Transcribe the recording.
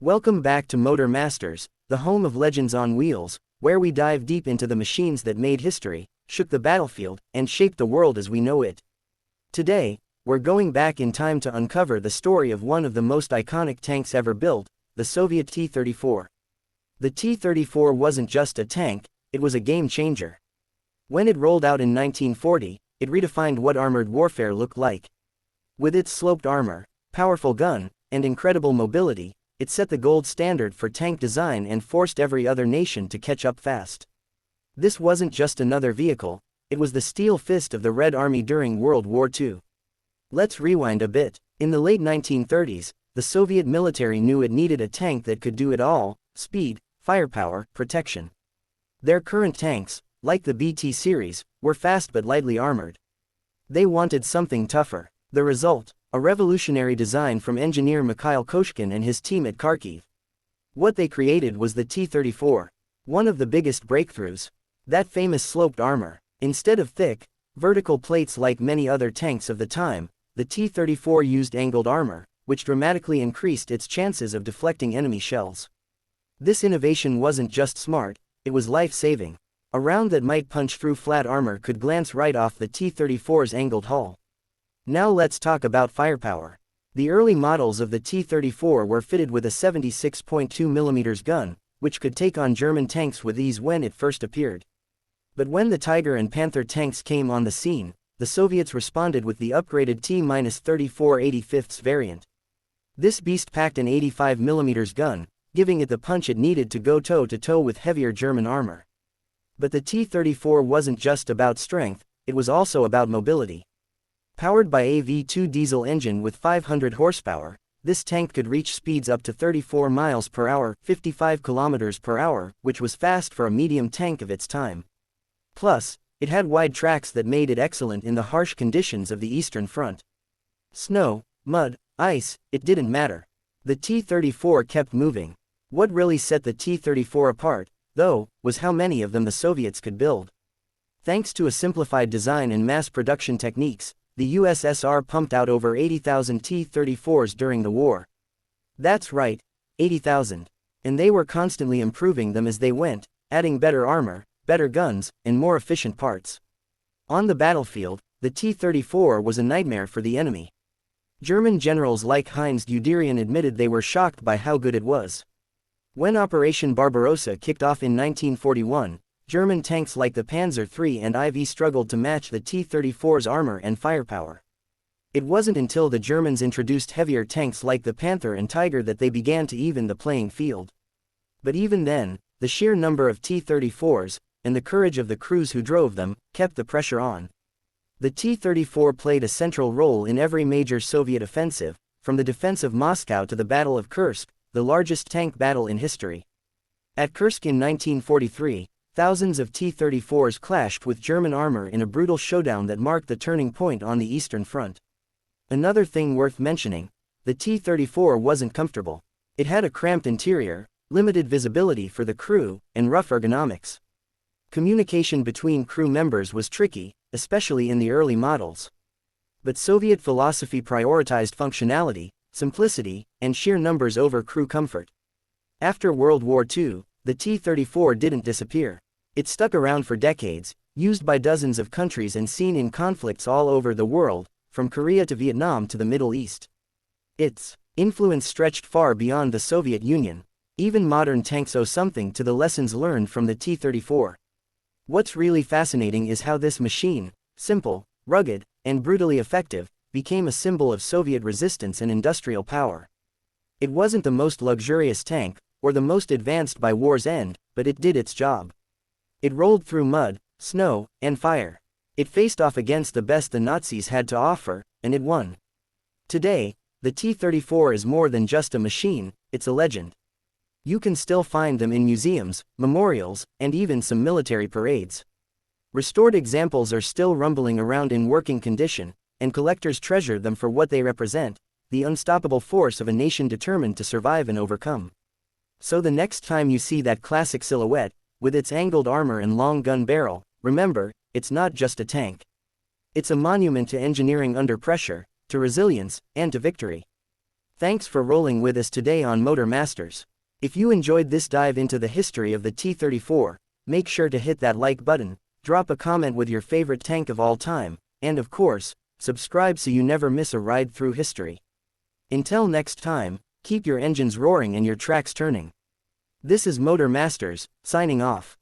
Welcome back to Motor Masters, the home of legends on wheels, where we dive deep into the machines that made history, shook the battlefield, and shaped the world as we know it. Today, we're going back in time to uncover the story of one of the most iconic tanks ever built, the Soviet T-34. The T-34 wasn't just a tank, it was a game changer. When it rolled out in 1940, it redefined what armored warfare looked like. With its sloped armor, powerful gun, and incredible mobility, it set the gold standard for tank design and forced every other nation to catch up fast. This wasn't just another vehicle, it was the steel fist of the Red Army during World War II. Let's rewind a bit. In the late 1930s, the Soviet military knew it needed a tank that could do it all: speed, firepower, protection. Their current tanks, like the BT series, were fast but lightly armored. They wanted something tougher. The result? A revolutionary design from engineer Mikhail Koshkin and his team at Kharkiv. What they created was the T-34. One of the biggest breakthroughs. That famous sloped armor. Instead of thick, vertical plates like many other tanks of the time, the T-34 used angled armor, which dramatically increased its chances of deflecting enemy shells. This innovation wasn't just smart, it was life-saving. A round that might punch through flat armor could glance right off the T-34's angled hull. Now let's talk about firepower. The early models of the T-34 were fitted with a 76.2 mm gun, which could take on German tanks with ease when it first appeared. But when the Tiger and Panther tanks came on the scene, the Soviets responded with the upgraded T-34 85th variant. This beast packed an 85 mm gun, giving it the punch it needed to go toe-to-toe with heavier German armor. But the T-34 wasn't just about strength, it was also about mobility. Powered by a V2 diesel engine with 500 horsepower, this tank could reach speeds up to 34 miles per hour, 55 kilometers per hour, which was fast for a medium tank of its time. Plus, it had wide tracks that made it excellent in the harsh conditions of the Eastern Front. Snow, mud, ice, it didn't matter. The T-34 kept moving. What really set the T-34 apart, though, was how many of them the Soviets could build. Thanks to a simplified design and mass production techniques, the USSR pumped out over 80,000 T-34s during the war. That's right, 80,000. And they were constantly improving them as they went, adding better armor, better guns, and more efficient parts. On the battlefield, the T-34 was a nightmare for the enemy. German generals like Heinz Guderian admitted they were shocked by how good it was. When Operation Barbarossa kicked off in 1941, German tanks like the Panzer III and IV struggled to match the T-34's armor and firepower. It wasn't until the Germans introduced heavier tanks like the Panther and Tiger that they began to even the playing field. But even then, the sheer number of T-34s, and the courage of the crews who drove them, kept the pressure on. The T-34 played a central role in every major Soviet offensive, from the defense of Moscow to the Battle of Kursk, the largest tank battle in history. At Kursk in 1943, thousands of T-34s clashed with German armor in a brutal showdown that marked the turning point on the Eastern Front. Another thing worth mentioning, the T-34 wasn't comfortable. It had a cramped interior, limited visibility for the crew, and rough ergonomics. Communication between crew members was tricky, especially in the early models. But Soviet philosophy prioritized functionality, simplicity, and sheer numbers over crew comfort. After World War II, the T-34 didn't disappear. It stuck around for decades, used by dozens of countries and seen in conflicts all over the world, from Korea to Vietnam to the Middle East. Its influence stretched far beyond the Soviet Union. Even modern tanks owe something to the lessons learned from the T-34. What's really fascinating is how this machine, simple, rugged, and brutally effective, became a symbol of Soviet resistance and industrial power. It wasn't the most luxurious tank, or the most advanced by war's end, but it did its job. It rolled through mud, snow, and fire. It faced off against the best the Nazis had to offer, and it won. Today, the T-34 is more than just a machine, it's a legend. You can still find them in museums, memorials, and even some military parades. Restored examples are still rumbling around in working condition, and collectors treasure them for what they represent: the unstoppable force of a nation determined to survive and overcome. So the next time you see that classic silhouette, with its angled armor and long gun barrel, remember, it's not just a tank. It's a monument to engineering under pressure, to resilience, and to victory. Thanks for rolling with us today on Motor Masters. If you enjoyed this dive into the history of the T-34, make sure to hit that like button, drop a comment with your favorite tank of all time, and of course, subscribe so you never miss a ride through history. Until next time, keep your engines roaring and your tracks turning. This is Motor Masters, signing off.